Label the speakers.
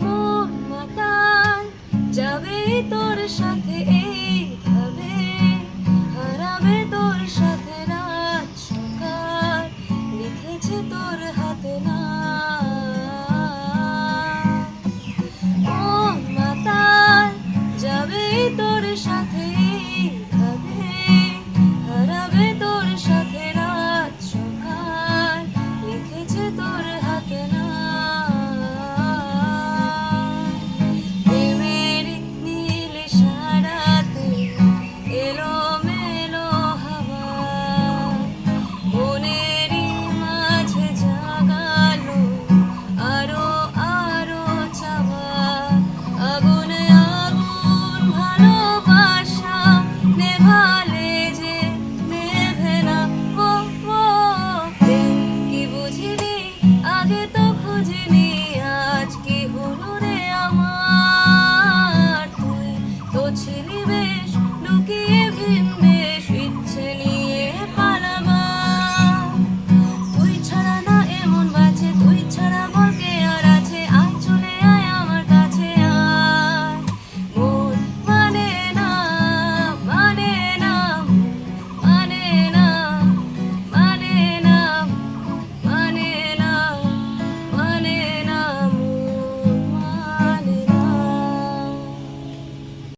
Speaker 1: মন মাতাল যাবে তোর সাথে এইভাবে, হারাবে তোর সাথে রাত সকাল, লিখেছে তোর হাতে না। মন মাতাল যাবে তোর সাথে এইভাবে, হারাবে তোর সাথে রাত সকাল, লিখেছে তোর হাতে না। প্রেমের নীল সারাতে এলোমেলো হাওয়া, মনেরই মাঝে জাগালো আরো আরো চাওয়া। আগুনে আগুন ভালোবাসা নেভালে যে নেভে না। ও ও প্রেম কি বুঝিনি, আগে তো খুঁজিনি।